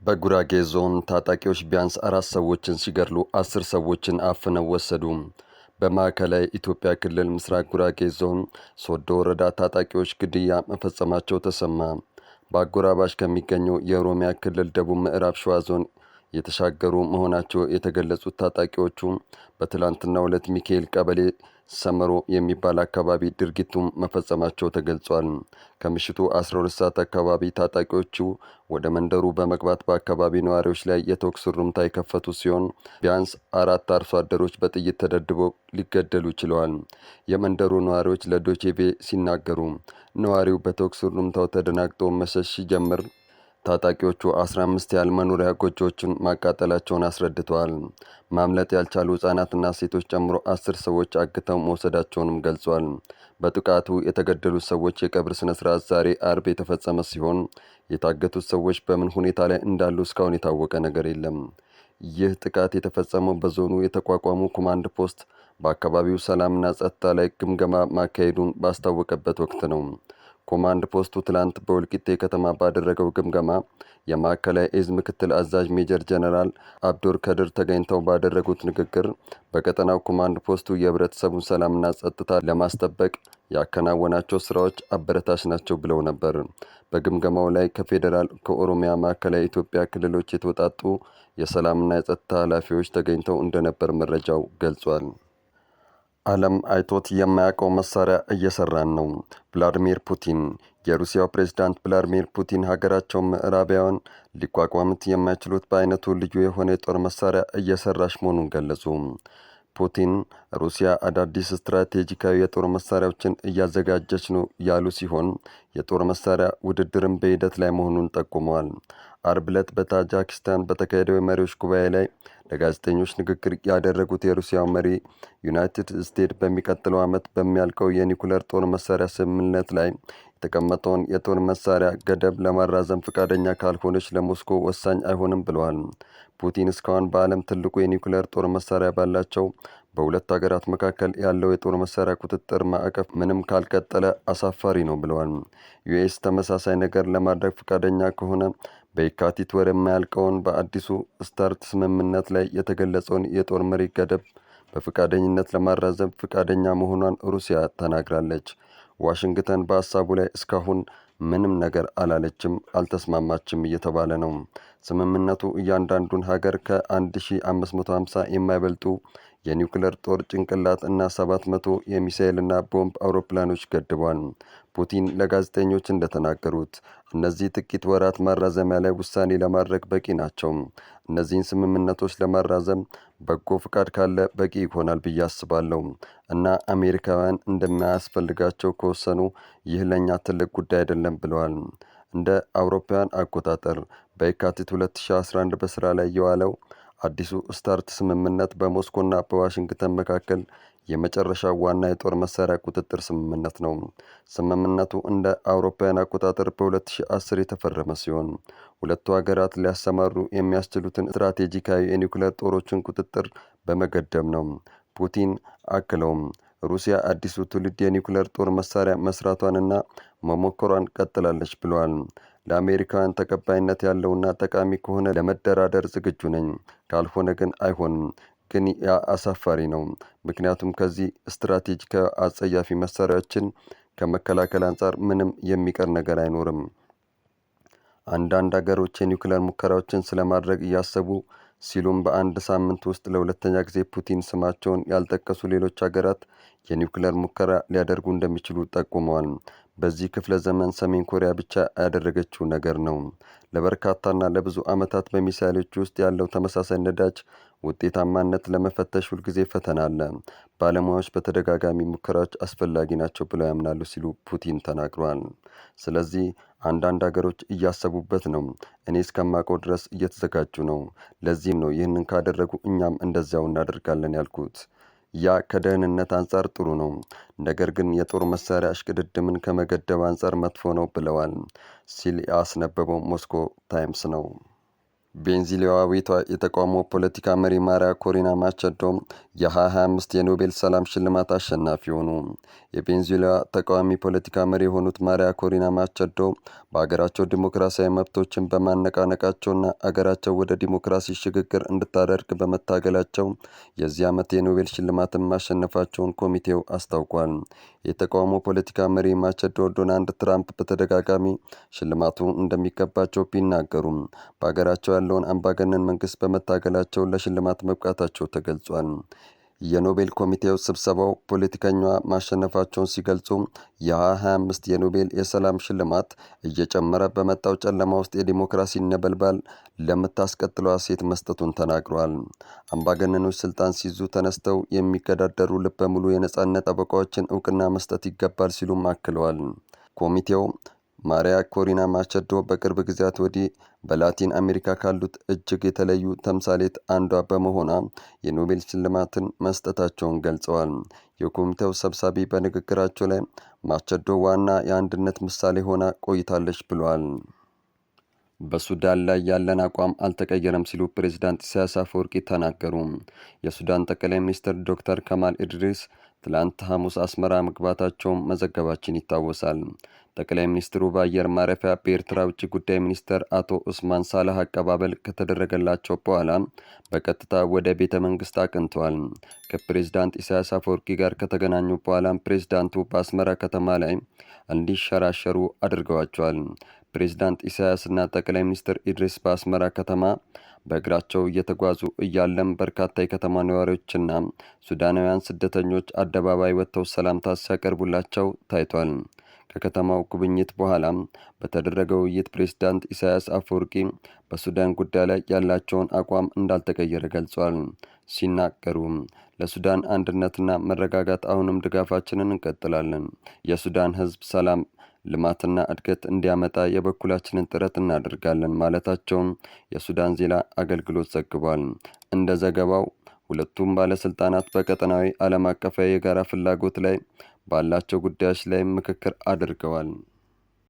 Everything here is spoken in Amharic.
በጉራጌ ዞን ታጣቂዎች ቢያንስ 4 ሰዎችን ሲገድሉ 10 ሰዎችን አፍነው ወሰዱ። በማዕከላዊ ኢትዮጵያ ክልል ምስራቅ ጉራጌ ዞን ሶዶ ወረዳ ታጣቂዎች ግድያ መፈጸማቸው ተሰማ። በአጎራባች ከሚገኘው የኦሮሚያ ክልል ደቡብ ምዕራብ ሸዋ ዞን የተሻገሩ መሆናቸው የተገለጹት ታጣቂዎቹ በትላንትናው ዕለት ሚካኤል ቀበሌ ሰመሮ የሚባል አካባቢ ድርጊቱን መፈጸማቸው ተገልጿል። ከምሽቱ 12 ሰዓት አካባቢ ታጣቂዎቹ ወደ መንደሩ በመግባት በአካባቢ ነዋሪዎች ላይ የተኩስ ሩምታ የከፈቱ ሲሆን ቢያንስ 4 አርሶ አደሮች በጥይት ተደብድበው ሊገደሉ ችለዋል። የመንደሩ ነዋሪዎች ለዶቼቬ ሲናገሩ ነዋሪው በተኩስ ሩምታው ተደናግጦ መሸሽ ሲጀምር ታጣቂዎቹ 15 ያህል መኖሪያ ጎጆዎችን ማቃጠላቸውን አስረድተዋል። ማምለጥ ያልቻሉ ህጻናትና ሴቶች ጨምሮ 10 ሰዎች አግተው መውሰዳቸውንም ገልጿል። በጥቃቱ የተገደሉት ሰዎች የቀብር ስነ ስርዓት ዛሬ አርብ የተፈጸመ ሲሆን የታገቱት ሰዎች በምን ሁኔታ ላይ እንዳሉ እስካሁን የታወቀ ነገር የለም። ይህ ጥቃት የተፈጸመው በዞኑ የተቋቋሙ ኮማንድ ፖስት በአካባቢው ሰላምና ጸጥታ ላይ ግምገማ ማካሄዱን ባስታወቀበት ወቅት ነው። ኮማንድ ፖስቱ ትላንት በወልቂጤ ከተማ ባደረገው ግምገማ የማዕከላዊ እዝ ምክትል አዛዥ ሜጀር ጀነራል አብዱር ከድር ተገኝተው ባደረጉት ንግግር በቀጠናው ኮማንድ ፖስቱ የህብረተሰቡን ሰላምና ጸጥታ ለማስጠበቅ ያከናወናቸው ስራዎች አበረታች ናቸው ብለው ነበር። በግምገማው ላይ ከፌዴራል፣ ከኦሮሚያ፣ ማዕከላዊ ኢትዮጵያ ክልሎች የተወጣጡ የሰላምና የጸጥታ ኃላፊዎች ተገኝተው እንደነበር መረጃው ገልጿል። ዓለም አይቶት የማያውቀው መሳሪያ እየሰራን ነው። ቭላድሚር ፑቲን የሩሲያው ፕሬዝዳንት ቭላድሚር ፑቲን ሀገራቸው ምዕራባውያን ሊቋቋሙት የማይችሉት በአይነቱ ልዩ የሆነ የጦር መሳሪያ እየሰራች መሆኑን ገለጹ። ፑቲን ሩሲያ አዳዲስ ስትራቴጂካዊ የጦር መሳሪያዎችን እያዘጋጀች ነው ያሉ ሲሆን የጦር መሳሪያ ውድድርም በሂደት ላይ መሆኑን ጠቁመዋል። አርብ ዕለት በታጂኪስታን በተካሄደው የመሪዎች ጉባኤ ላይ ለጋዜጠኞች ንግግር ያደረጉት የሩሲያው መሪ ዩናይትድ ስቴትስ በሚቀጥለው ዓመት በሚያልቀው የኒኩለር ጦር መሳሪያ ስምምነት ላይ የተቀመጠውን የጦር መሳሪያ ገደብ ለማራዘም ፈቃደኛ ካልሆነች ለሞስኮ ወሳኝ አይሆንም ብለዋል። ፑቲን እስካሁን በዓለም ትልቁ የኒኩለር ጦር መሳሪያ ባላቸው በሁለት ሀገራት መካከል ያለው የጦር መሳሪያ ቁጥጥር ማዕቀፍ ምንም ካልቀጠለ አሳፋሪ ነው ብለዋል። ዩኤስ ተመሳሳይ ነገር ለማድረግ ፈቃደኛ ከሆነ በየካቲት ወር የማያልቀውን በአዲሱ ስታርት ስምምነት ላይ የተገለጸውን የጦር መሪ ገደብ በፈቃደኝነት ለማራዘም ፈቃደኛ መሆኗን ሩሲያ ተናግራለች። ዋሽንግተን በሀሳቡ ላይ እስካሁን ምንም ነገር አላለችም፣ አልተስማማችም እየተባለ ነው። ስምምነቱ እያንዳንዱን ሀገር ከ1550 የማይበልጡ የኒውክሌር ጦር ጭንቅላት እና 700 የሚሳኤልና ቦምብ አውሮፕላኖች ገድቧል። ፑቲን ለጋዜጠኞች እንደተናገሩት እነዚህ ጥቂት ወራት ማራዘሚያ ላይ ውሳኔ ለማድረግ በቂ ናቸው። እነዚህን ስምምነቶች ለማራዘም በጎ ፍቃድ ካለ በቂ ይሆናል ብዬ አስባለሁ እና አሜሪካውያን እንደማያስፈልጋቸው ከወሰኑ ይህ ለእኛ ትልቅ ጉዳይ አይደለም ብለዋል። እንደ አውሮፓውያን አቆጣጠር በየካቲት 2011 በስራ ላይ የዋለው አዲሱ ስታርት ስምምነት በሞስኮና በዋሽንግተን መካከል የመጨረሻው ዋና የጦር መሳሪያ ቁጥጥር ስምምነት ነው። ስምምነቱ እንደ አውሮፓውያን አቆጣጠር በ2010 የተፈረመ ሲሆን ሁለቱ ሀገራት ሊያሰማሩ የሚያስችሉትን ስትራቴጂካዊ የኒውክሌር ጦሮችን ቁጥጥር በመገደብ ነው። ፑቲን አክለውም ሩሲያ አዲሱ ትውልድ የኒውክሌር ጦር መሳሪያ መስራቷንና መሞከሯን ቀጥላለች ብለዋል። ለአሜሪካውያን ተቀባይነት ያለውና ጠቃሚ ከሆነ ለመደራደር ዝግጁ ነኝ፣ ካልሆነ ግን አይሆንም። ግን ያ አሳፋሪ ነው፣ ምክንያቱም ከዚህ ስትራቴጂካዊ አጸያፊ መሳሪያዎችን ከመከላከል አንጻር ምንም የሚቀር ነገር አይኖርም። አንዳንድ ሀገሮች የኒውክሌር ሙከራዎችን ስለማድረግ እያሰቡ ሲሉም በአንድ ሳምንት ውስጥ ለሁለተኛ ጊዜ ፑቲን ስማቸውን ያልጠቀሱ ሌሎች ሀገራት የኒውክሌር ሙከራ ሊያደርጉ እንደሚችሉ ጠቁመዋል። በዚህ ክፍለ ዘመን ሰሜን ኮሪያ ብቻ ያደረገችው ነገር ነው። ለበርካታና ለብዙ ዓመታት በሚሳይሎች ውስጥ ያለው ተመሳሳይ ነዳጅ ውጤታማነት ለመፈተሽ ሁልጊዜ ፈተና አለ። ባለሙያዎች በተደጋጋሚ ሙከራዎች አስፈላጊ ናቸው ብለው ያምናሉ ሲሉ ፑቲን ተናግረዋል። ስለዚህ አንዳንድ ሀገሮች እያሰቡበት ነው። እኔ እስከማውቀው ድረስ እየተዘጋጁ ነው። ለዚህም ነው ይህንን ካደረጉ እኛም እንደዚያው እናደርጋለን ያልኩት። ያ ከደህንነት አንጻር ጥሩ ነው፣ ነገር ግን የጦር መሳሪያ እሽቅድድምን ከመገደብ አንጻር መጥፎ ነው ብለዋል ሲል ያስነበበው ሞስኮ ታይምስ ነው። ቤንዚላዊቷ የተቃውሞ ፖለቲካ መሪ ማሪያ ኮሪና ማቸዶ የ2025 የኖቤል ሰላም ሽልማት አሸናፊ ሆኑ። የቤንዚላ ተቃዋሚ ፖለቲካ መሪ የሆኑት ማሪያ ኮሪና ማቸዶ በሀገራቸው ዲሞክራሲያዊ መብቶችን በማነቃነቃቸውና አገራቸው ወደ ዲሞክራሲ ሽግግር እንድታደርግ በመታገላቸው የዚህ ዓመት የኖቤል ሽልማትን ማሸነፋቸውን ኮሚቴው አስታውቋል። የተቃውሞ ፖለቲካ መሪ ማቸዶ ዶናልድ ትራምፕ በተደጋጋሚ ሽልማቱ እንደሚገባቸው ቢናገሩም በሀገራቸው ያለውን አምባገነን መንግስት በመታገላቸው ለሽልማት መብቃታቸው ተገልጿል። የኖቤል ኮሚቴው ስብሰባው ፖለቲከኛዋ ማሸነፋቸውን ሲገልጹ የ2025 የኖቤል የሰላም ሽልማት እየጨመረ በመጣው ጨለማ ውስጥ የዲሞክራሲ ነበልባል ለምታስቀጥለዋ ሴት መስጠቱን ተናግረዋል። አምባገነኖች ስልጣን ሲይዙ ተነስተው የሚገዳደሩ ልበ ሙሉ የነጻነት ጠበቃዎችን እውቅና መስጠት ይገባል ሲሉም አክለዋል። ኮሚቴው ማሪያ ኮሪና ማቸዶ በቅርብ ጊዜያት ወዲህ በላቲን አሜሪካ ካሉት እጅግ የተለዩ ተምሳሌት አንዷ በመሆኗ የኖቤል ሽልማትን መስጠታቸውን ገልጸዋል። የኮሚቴው ሰብሳቢ በንግግራቸው ላይ ማቸዶ ዋና የአንድነት ምሳሌ ሆና ቆይታለች ብለዋል። በሱዳን ላይ ያለን አቋም አልተቀየረም ሲሉ ፕሬዝዳንት ኢሳያስ አፈወርቂ ተናገሩ። የሱዳን ጠቅላይ ሚኒስትር ዶክተር ከማል ኢድሪስ ትላንት ሐሙስ አስመራ መግባታቸውን መዘገባችን ይታወሳል። ጠቅላይ ሚኒስትሩ በአየር ማረፊያ በኤርትራ ውጭ ጉዳይ ሚኒስትር አቶ ኡስማን ሳላህ አቀባበል ከተደረገላቸው በኋላ በቀጥታ ወደ ቤተ መንግስት አቅንተዋል። ከፕሬዝዳንት ኢሳያስ አፈወርቂ ጋር ከተገናኙ በኋላ ፕሬዝዳንቱ በአስመራ ከተማ ላይ እንዲሸራሸሩ አድርገዋቸዋል። ፕሬዝዳንት ኢሳያስና ጠቅላይ ሚኒስትር ኢድሪስ በአስመራ ከተማ በእግራቸው እየተጓዙ እያለም በርካታ የከተማ ነዋሪዎችና ሱዳናውያን ስደተኞች አደባባይ ወጥተው ሰላምታ ሲያቀርቡላቸው ታይቷል። ከከተማው ጉብኝት በኋላ በተደረገው ውይይት ፕሬዝዳንት ኢሳያስ አፈወርቂ በሱዳን ጉዳይ ላይ ያላቸውን አቋም እንዳልተቀየረ ገልጿል። ሲናገሩ ለሱዳን አንድነትና መረጋጋት አሁንም ድጋፋችንን እንቀጥላለን። የሱዳን ሕዝብ ሰላም ልማትና እድገት እንዲያመጣ የበኩላችንን ጥረት እናደርጋለን ማለታቸውን የሱዳን ዜና አገልግሎት ዘግቧል። እንደ ዘገባው ሁለቱም ባለስልጣናት በቀጠናዊ ዓለም አቀፋዊ የጋራ ፍላጎት ላይ ባላቸው ጉዳዮች ላይ ምክክር አድርገዋል።